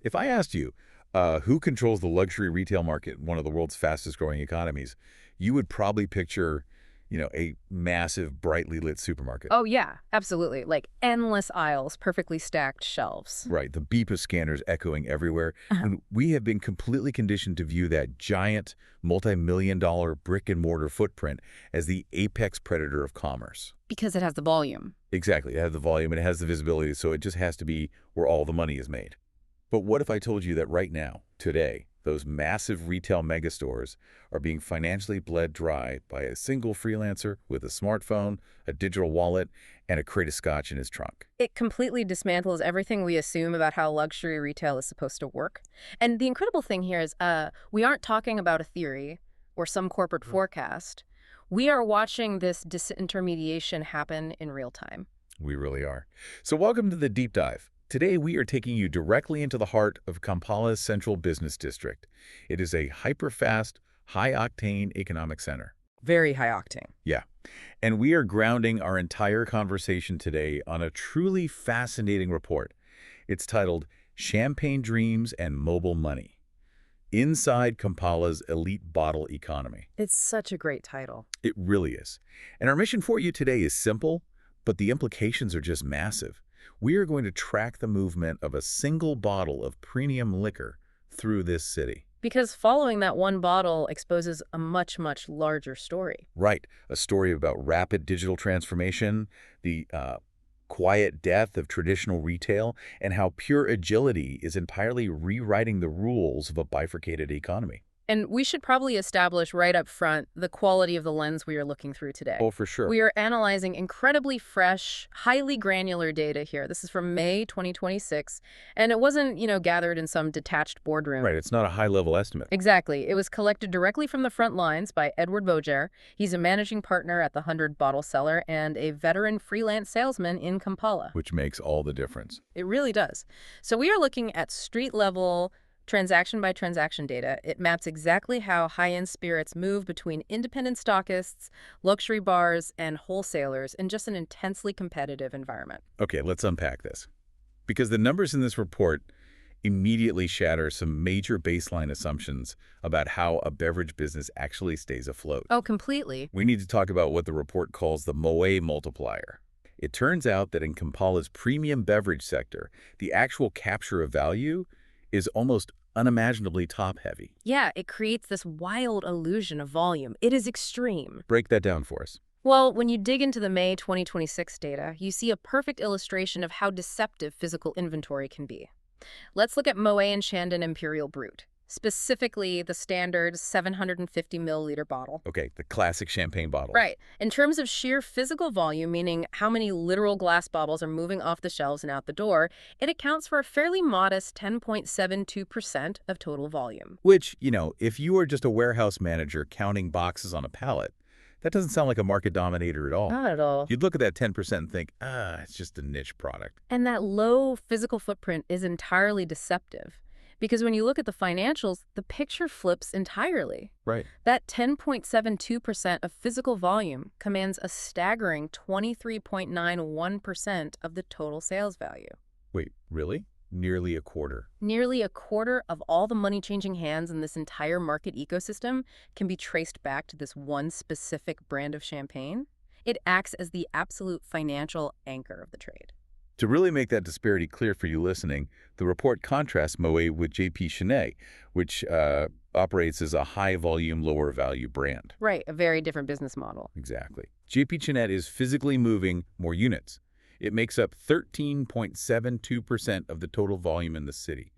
If I asked you, who controls the luxury retail market, one of the world's fastest growing economies, you would probably picture, a massive, brightly lit supermarket. Oh, yeah, absolutely. Like endless aisles, perfectly stacked shelves. Right, the beep of scanners echoing everywhere. Uh-huh. And we have been completely conditioned to view that giant, multi-million-dollar brick-and-mortar footprint as the apex predator of commerce. Because it has the volume. Exactly. It has the volume, and it has the visibility, so it just has to be where all the money is made. But what if I told you that right now, today, those massive retail megastores are being financially bled dry by a single freelancer with a smartphone, a digital wallet, and a crate of scotch in his trunk? It completely dismantles everything we assume about how luxury retail is supposed to work. And the incredible thing here is we aren't talking about a theory or some corporate forecast. We are watching this disintermediation happen in real time. We really are. So welcome to the Deep Dive. Today, we are taking you directly into the heart of Kampala's central business district. It is a hyper-fast, high-octane economic center. Very high octane. Yeah. And we are grounding our entire conversation today on a truly fascinating report. It's titled Champagne Dreams and Mobile Money: Inside Kampala's Elite Bottle Economy. It's such a great title. It really is. And our mission for you today is simple, but the implications are just massive. We are going to track the movement of a single bottle of premium liquor through this city. Because following that one bottle exposes a much, much larger story. Right. A story about rapid digital transformation, the quiet death of traditional retail, and how pure agility is entirely rewriting the rules of a bifurcated economy. And we should probably establish right up front the quality of the lens we are looking through today. Oh, for sure. We are analyzing incredibly fresh, highly granular data here. This is from May 2026, and it wasn't, gathered in some detached boardroom. Right, it's not a high-level estimate. Exactly. It was collected directly from the front lines by Edward Boger. He's a managing partner at the 100 Bottle Cellar and a veteran freelance salesman in Kampala. Which makes all the difference. It really does. So we are looking at street-level, transaction-by-transaction data. It maps exactly how high-end spirits move between independent stockists, luxury bars, and wholesalers in just an intensely competitive environment. Okay, let's unpack this. Because the numbers in this report immediately shatter some major baseline assumptions about how a beverage business actually stays afloat. Oh, completely. We need to talk about what the report calls the Moët multiplier. It turns out that in Kampala's premium beverage sector, the actual capture of value is almost unimaginably top-heavy. Yeah, it creates this wild illusion of volume. It is extreme. Break that down for us. Well, when you dig into the May 2026 data, you see a perfect illustration of how deceptive physical inventory can be. Let's look at Moët Chandon Imperial Brut, specifically the standard 750 milliliter bottle. Okay, the classic champagne bottle. Right. In terms of sheer physical volume, meaning how many literal glass bottles are moving off the shelves and out the door, it accounts for a fairly modest 10.72% of total volume. Which, if you are just a warehouse manager counting boxes on a pallet, that doesn't sound like a market dominator at all. Not at all. You'd look at that 10% and think, it's just a niche product. And that low physical footprint is entirely deceptive. Because when you look at the financials, the picture flips entirely. Right. That 10.72% of physical volume commands a staggering 23.91% of the total sales value. Wait, really? Nearly a quarter. Nearly a quarter of all the money-changing hands in this entire market ecosystem can be traced back to this one specific brand of champagne. It acts as the absolute financial anchor of the trade. To really make that disparity clear for you listening, the report contrasts Moët with J.P. Chenet, which operates as a high-volume, lower-value brand. Right, a very different business model. Exactly. J.P. Chenet is physically moving more units. It makes up 13.72% of the total volume in the city,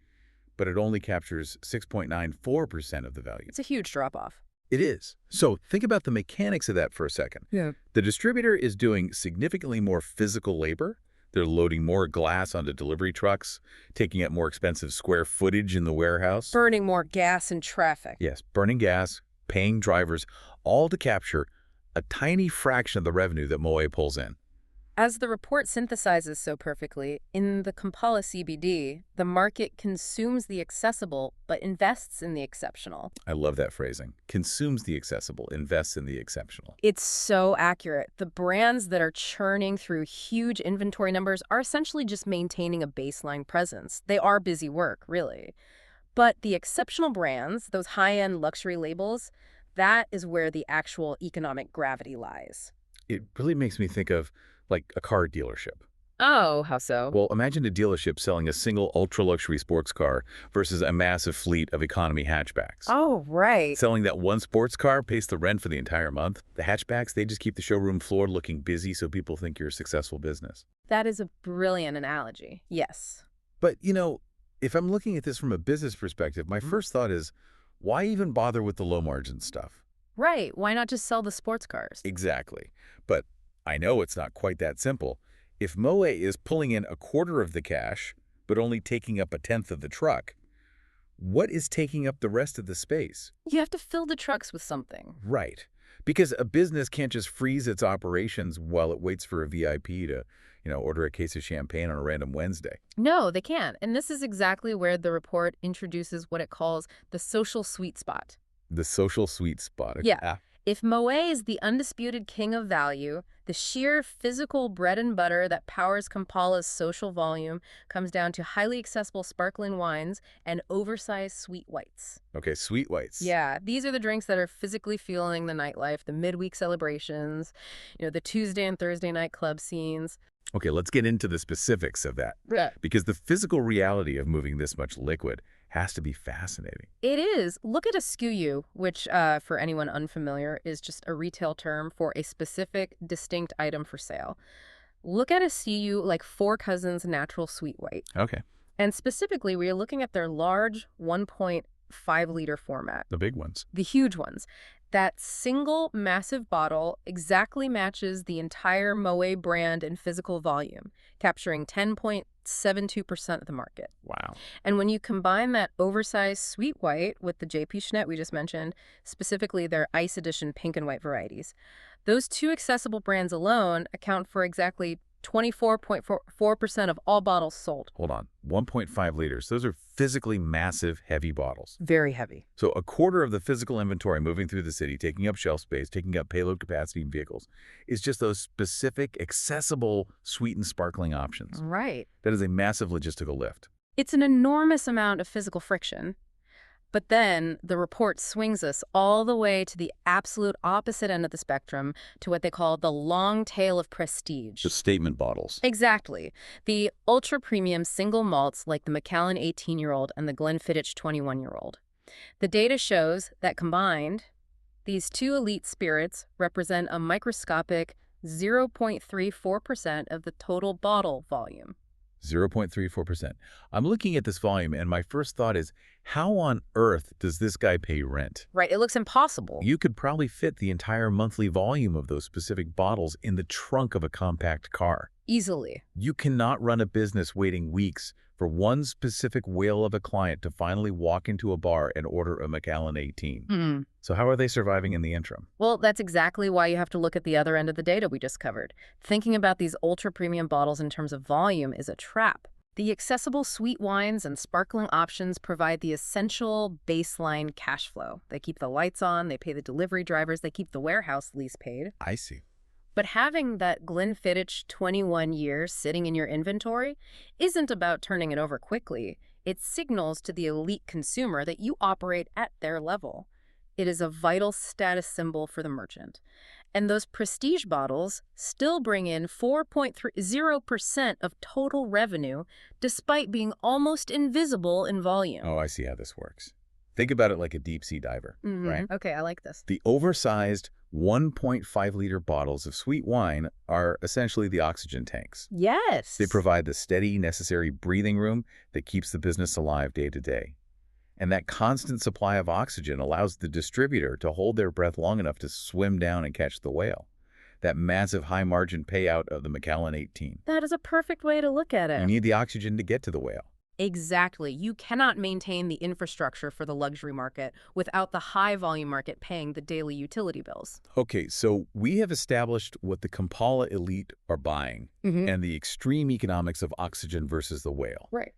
but it only captures 6.94% of the value. It's a huge drop-off. It is. So think about the mechanics of that for a second. Yeah. The distributor is doing significantly more physical labor. They're loading more glass onto delivery trucks, taking up more expensive square footage in the warehouse. Burning more gas and traffic. Yes, burning gas, paying drivers, all to capture a tiny fraction of the revenue that Moët pulls in. As the report synthesizes so perfectly, in the Kampala CBD, the market consumes the accessible but invests in the exceptional. I love that phrasing. Consumes the accessible, invests in the exceptional. It's so accurate. The brands that are churning through huge inventory numbers are essentially just maintaining a baseline presence. They are busy work, really. But the exceptional brands, those high-end luxury labels, that is where the actual economic gravity lies. It really makes me think of, like, a car dealership. Oh, how so? Well, imagine a dealership selling a single ultra-luxury sports car versus a massive fleet of economy hatchbacks. Oh, right. Selling that one sports car pays the rent for the entire month. The hatchbacks, they just keep the showroom floor looking busy so people think you're a successful business. That is a brilliant analogy. Yes. But, if I'm looking at this from a business perspective, my first thought is, why even bother with the low-margin stuff? Right. Why not just sell the sports cars? Exactly. But I know it's not quite that simple. If Moët is pulling in a quarter of the cash, but only taking up a tenth of the truck, what is taking up the rest of the space? You have to fill the trucks with something. Right. Because a business can't just freeze its operations while it waits for a VIP to, order a case of champagne on a random Wednesday. No, they can't. And this is exactly where the report introduces what it calls the social sweet spot. The social sweet spot. Yeah. If Moët is the undisputed king of value, the sheer physical bread and butter that powers Kampala's social volume comes down to highly accessible sparkling wines and oversized sweet whites. Okay, sweet whites. Yeah, these are the drinks that are physically fueling the nightlife, the midweek celebrations, the Tuesday and Thursday night club scenes. Okay, let's get into the specifics of that. Yeah. Because the physical reality of moving this much liquid has to be fascinating. It is. Look at a SKU, which, for anyone unfamiliar, is just a retail term for a specific, distinct item for sale. Look at a SKU like Four Cousins Natural Sweet White. Okay. And specifically, we are looking at their large 1.5-liter format. The big ones. The huge ones. That single massive bottle exactly matches the entire Moët brand in physical volume, capturing 10.72% of the market. Wow. And when you combine that oversized sweet white with the JP Schnitt we just mentioned, specifically their Ice Edition pink and white varieties, those two accessible brands alone account for exactly 24.4% of all bottles sold. Hold on. 1.5 liters. Those are physically massive, heavy bottles. Very heavy. So a quarter of the physical inventory moving through the city, taking up shelf space, taking up payload capacity in vehicles, is just those specific, accessible, sweet and sparkling options. Right. That is a massive logistical lift. It's an enormous amount of physical friction. But then the report swings us all the way to the absolute opposite end of the spectrum, to what they call the long tail of prestige. The statement bottles. Exactly. The ultra-premium single malts like the Macallan 18-year-old and the Glenfiddich 21-year-old. The data shows that combined, these two elite spirits represent a microscopic 0.34% of the total bottle volume. 0.34%. I'm looking at this volume, and my first thought is, how on earth does this guy pay rent? Right, it looks impossible. You could probably fit the entire monthly volume of those specific bottles in the trunk of a compact car. Easily. You cannot run a business waiting weeks for one specific whale of a client to finally walk into a bar and order a Macallan 18. So how are they surviving in the interim? Well, that's exactly why you have to look at the other end of the data we just covered. Thinking about these ultra-premium bottles in terms of volume is a trap. The accessible sweet wines and sparkling options provide the essential baseline cash flow. They keep the lights on, they pay the delivery drivers, they keep the warehouse lease paid. I see. But having that Glenfiddich 21 years sitting in your inventory isn't about turning it over quickly. It signals to the elite consumer that you operate at their level. It is a vital status symbol for the merchant. And those prestige bottles still bring in 4.30% of total revenue, despite being almost invisible in volume. Oh, I see how this works. Think about it like a deep-sea diver, right? Okay, I like this. The oversized 1.5-liter bottles of sweet wine are essentially the oxygen tanks. Yes. They provide the steady, necessary breathing room that keeps the business alive day to day. And that constant supply of oxygen allows the distributor to hold their breath long enough to swim down and catch the whale. That massive high-margin payout of the Macallan 18. That is a perfect way to look at it. You need the oxygen to get to the whale. Exactly. You cannot maintain the infrastructure for the luxury market without the high-volume market paying the daily utility bills. Okay, so we have established what the Kampala elite are buying Mm-hmm. and the extreme economics of oxygen versus the whale. Right.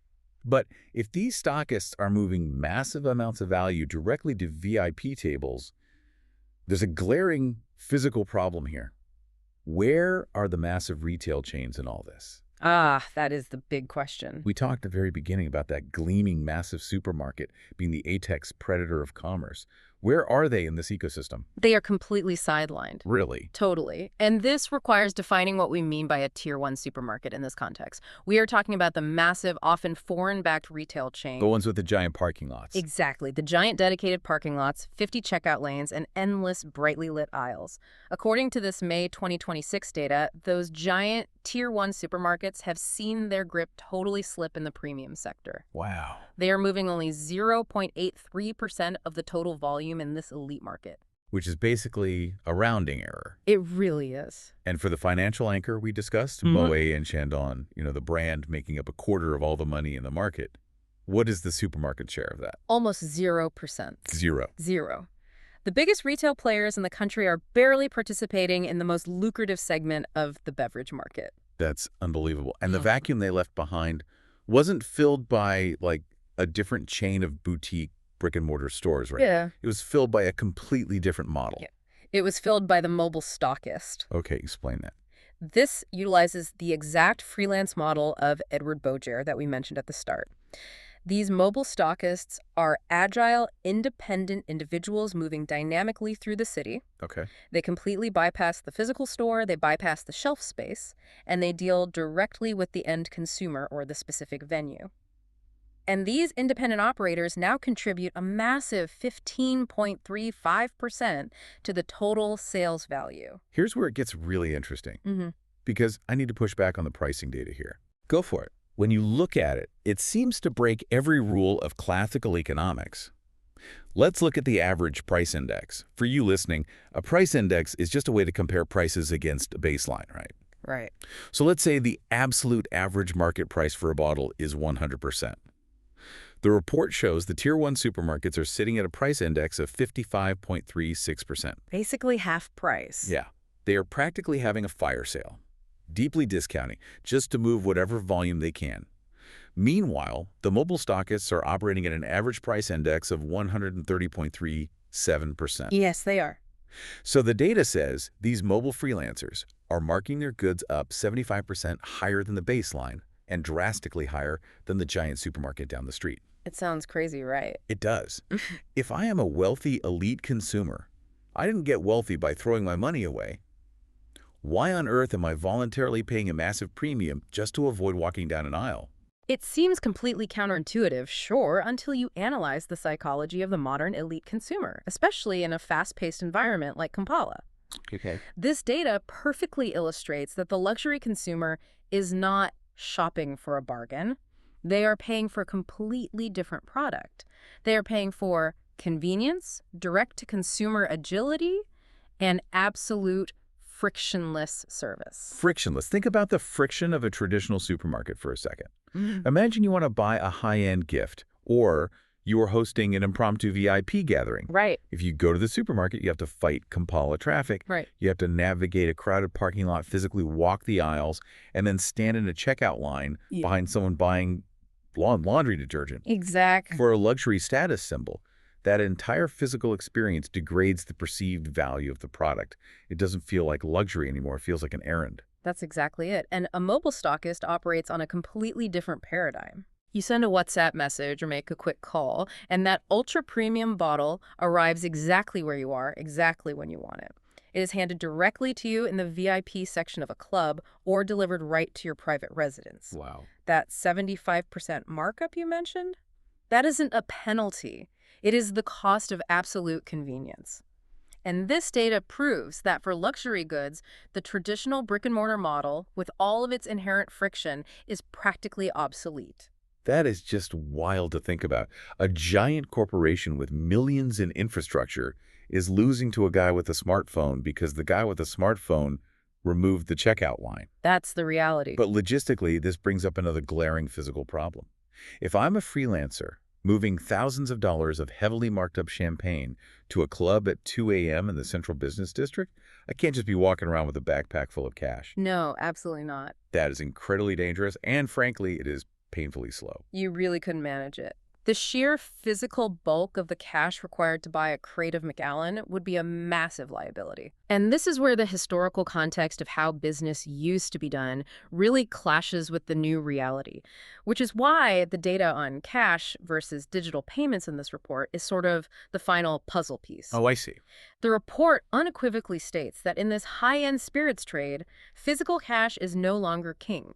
But if these stockists are moving massive amounts of value directly to VIP tables, there's a glaring physical problem here. Where are the massive retail chains in all this? Ah, that is the big question. We talked at the very beginning about that gleaming massive supermarket being the apex predator of commerce. Where are they in this ecosystem? They are completely sidelined. Really? Totally. And this requires defining what we mean by a Tier 1 supermarket in this context. We are talking about the massive, often foreign-backed retail chain. The ones with the giant parking lots. Exactly. The giant dedicated parking lots, 50 checkout lanes, and endless brightly lit aisles. According to this May 2026 data, those giant Tier 1 supermarkets have seen their grip totally slip in the premium sector. Wow. They are moving only 0.83% of the total volume in this elite market. Which is basically a rounding error. It really is. And for the financial anchor we discussed, Mhm. Moët and Chandon, the brand making up a quarter of all the money in the market, what is the supermarket share of that? Almost 0%. Zero. Zero. The biggest retail players in the country are barely participating in the most lucrative segment of the beverage market. That's unbelievable. And the vacuum they left behind wasn't filled by, like, a different chain of boutique brick-and-mortar stores, right? Yeah. It was filled by a completely different model. Yeah. It was filled by the mobile stockist. Okay, explain that. This utilizes the exact freelance model of Edward Boger that we mentioned at the start. These mobile stockists are agile, independent individuals moving dynamically through the city. Okay. They completely bypass the physical store, they bypass the shelf space, and they deal directly with the end consumer or the specific venue. And these independent operators now contribute a massive 15.35% to the total sales value. Here's where it gets really interesting, Mm-hmm. because I need to push back on the pricing data here. Go for it. When you look at it, it seems to break every rule of classical economics. Let's look at the average price index. For you listening, a price index is just a way to compare prices against a baseline, right? Right. So let's say the absolute average market price for a bottle is 100%. The report shows the Tier 1 supermarkets are sitting at a price index of 55.36%. Basically half price. Yeah, they are practically having a fire sale, deeply discounting, just to move whatever volume they can. Meanwhile, the mobile stockists are operating at an average price index of 130.37%. Yes, they are. So the data says these mobile freelancers are marking their goods up 75% higher than the baseline and drastically higher than the giant supermarket down the street. It sounds crazy, right? It does. If I am a wealthy elite consumer, I didn't get wealthy by throwing my money away. Why on earth am I voluntarily paying a massive premium just to avoid walking down an aisle? It seems completely counterintuitive, sure, until you analyze the psychology of the modern elite consumer, especially in a fast-paced environment like Kampala. Okay. This data perfectly illustrates that the luxury consumer is not shopping for a bargain. They are paying for a completely different product. They are paying for convenience, direct-to-consumer agility, and absolute frictionless service. Frictionless. Think about the friction of a traditional supermarket for a second. Mhm. Imagine you want to buy a high-end gift, or you are hosting an impromptu VIP gathering. Right, If you go to the supermarket, you have to fight Kampala traffic. right. You have to navigate a crowded parking lot, physically walk the aisles, and then stand in a checkout line Yeah. behind someone buying laundry detergent. Exactly. For a luxury status symbol, that entire physical experience degrades the perceived value of the product. It doesn't feel like luxury anymore. It feels like an errand. That's exactly it. And a mobile stockist operates on a completely different paradigm. You send a WhatsApp message or make a quick call, and that ultra-premium bottle arrives exactly where you are, exactly when you want it. It is handed directly to you in the VIP section of a club or delivered right to your private residence. Wow. That 75% markup you mentioned? That isn't a penalty. It is the cost of absolute convenience. And this data proves that for luxury goods, the traditional brick-and-mortar model, with all of its inherent friction, is practically obsolete. That is just wild to think about. A giant corporation with millions in infrastructure is losing to a guy with a smartphone because the guy with a smartphone removed the checkout line. That's the reality. But logistically, this brings up another glaring physical problem. If I'm a freelancer moving thousands of dollars of heavily marked up champagne to a club at 2 a.m. in the central business district, I can't just be walking around with a backpack full of cash. No, absolutely not. That is incredibly dangerous, and frankly, it is painfully slow. You really couldn't manage it. The sheer physical bulk of the cash required to buy a crate of Macallan would be a massive liability. And this is where the historical context of how business used to be done really clashes with the new reality, which is why the data on cash versus digital payments in this report is sort of the final puzzle piece. Oh, I see. The report unequivocally states that in this high-end spirits trade, physical cash is no longer king.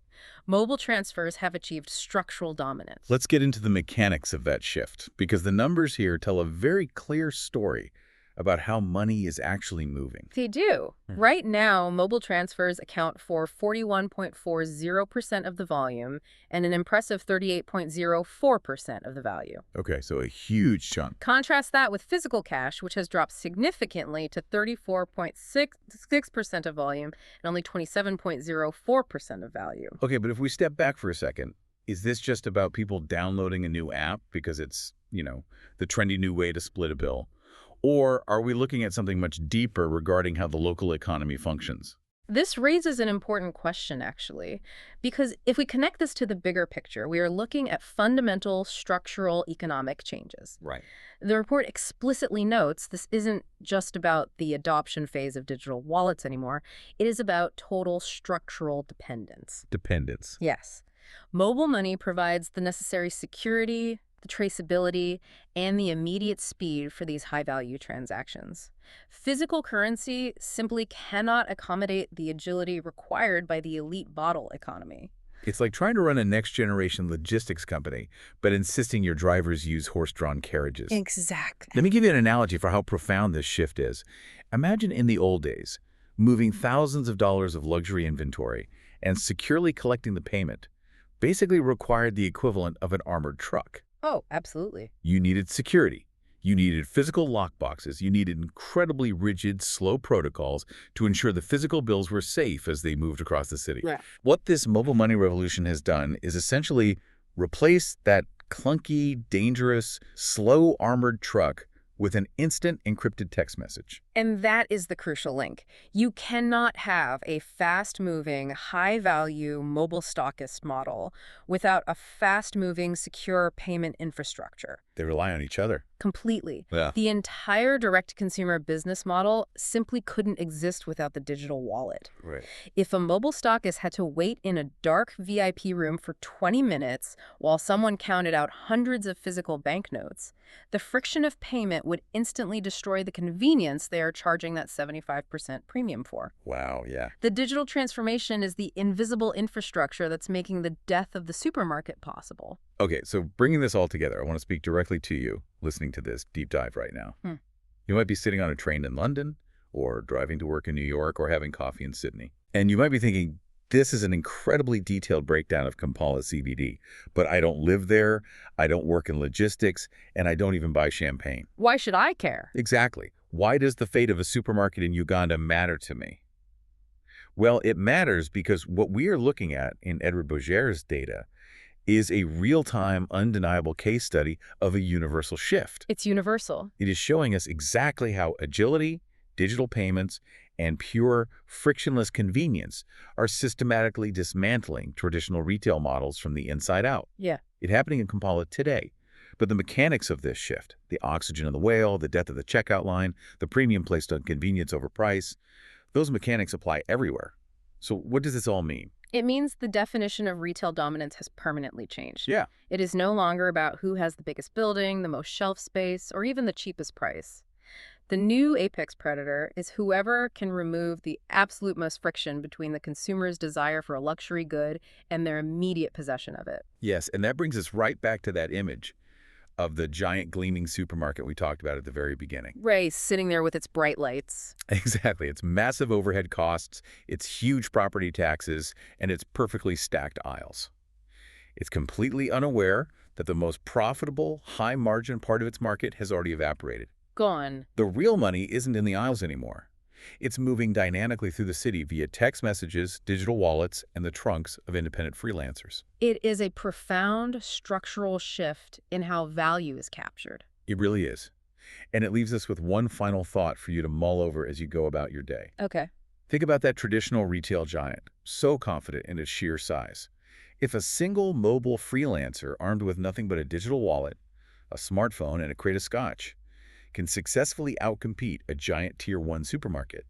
Mobile transfers have achieved structural dominance. Let's get into the mechanics of that shift, because the numbers here tell a very clear story about how money is actually moving. They do. Right now, mobile transfers account for 41.40% of the volume and an impressive 38.04% of the value. Okay, so a huge chunk. Contrast that with physical cash, which has dropped significantly to 34.66% of volume and only 27.04% of value. Okay, but if we step back for a second, is this just about people downloading a new app because it's, the trendy new way to split a bill? Or are we looking at something much deeper regarding how the local economy functions? This raises an important question, actually, because if we connect this to the bigger picture, we are looking at fundamental structural economic changes. Right. The report explicitly notes this isn't just about the adoption phase of digital wallets anymore. It is about total structural dependence. Dependence. Yes. Mobile money provides the necessary security, the traceability, and the immediate speed for these high-value transactions. Physical currency simply cannot accommodate the agility required by the elite bottle economy. It's like trying to run a next-generation logistics company, but insisting your drivers use horse-drawn carriages. Exactly. Let me give you an analogy for how profound this shift is. Imagine in the old days, moving thousands of dollars of luxury inventory and securely collecting the payment basically required the equivalent of an armored truck. Oh, absolutely. You needed security. You needed physical lockboxes. You needed incredibly rigid, slow protocols to ensure the physical bills were safe as they moved across the city. Yeah. What this mobile money revolution has done is essentially replace that clunky, dangerous, slow armored truck with an instant encrypted text message. And that is the crucial link. You cannot have a fast-moving, high-value mobile stockist model without a fast-moving, secure payment infrastructure. They rely on each other. Completely. Yeah. The entire direct-to-consumer business model simply couldn't exist without the digital wallet. Right. If a mobile stockist had to wait in a dark VIP room for 20 minutes while someone counted out hundreds of physical banknotes, the friction of payment would instantly destroy the convenience they are charging that 75% premium for. Wow, yeah. The digital transformation is the invisible infrastructure that's making the death of the supermarket possible. Okay, so bringing this all together, I want to speak directly to you listening to this deep dive right now. You might be sitting on a train in London or driving to work in New York or having coffee in Sydney. And you might be thinking, this is an incredibly detailed breakdown of Kampala CBD, but I don't live there, I don't work in logistics, and I don't even buy champagne. Why should I care? Exactly. Why does the fate of a supermarket in Uganda matter to me? Well, it matters because what we are looking at in Edward Bourgear's data is a real-time, undeniable case study of a universal shift. It's universal. It is showing us exactly how agility, digital payments, and pure, frictionless convenience are systematically dismantling traditional retail models from the inside out. Yeah. It's happening in Kampala today. But the mechanics of this shift, the oxygen of the whale, the death of the checkout line, the premium placed on convenience over price, those mechanics apply everywhere. So what does this all mean? It means the definition of retail dominance has permanently changed. Yeah. It is no longer about who has the biggest building, the most shelf space, or even the cheapest price. The new apex predator is whoever can remove the absolute most friction between the consumer's desire for a luxury good and their immediate possession of it. Yes, and that brings us right back to that image of the giant gleaming supermarket we talked about at the very beginning. Ray sitting there with its bright lights. Exactly. It's massive overhead costs, it's huge property taxes, and it's perfectly stacked aisles. It's completely unaware that the most profitable, high-margin part of its market has already evaporated. Gone. The real money isn't in the aisles anymore. It's moving dynamically through the city via text messages, digital wallets, and the trunks of independent freelancers. It is a profound structural shift in how value is captured. It really is. And it leaves us with one final thought for you to mull over as you go about your day. Okay. Think about that traditional retail giant, so confident in its sheer size. If a single mobile freelancer armed with nothing but a digital wallet, a smartphone, and a crate of scotch can successfully outcompete a giant Tier 1 supermarket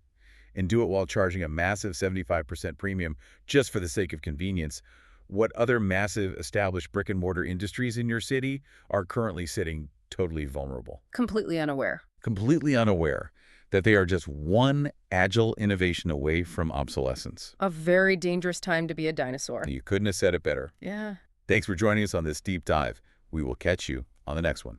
and do it while charging a massive 75% premium just for the sake of convenience, what other massive established brick-and-mortar industries in your city are currently sitting totally vulnerable? Completely unaware. Completely unaware that they are just one agile innovation away from obsolescence. A very dangerous time to be a dinosaur. You couldn't have said it better. Yeah. Thanks for joining us on this deep dive. We will catch you on the next one.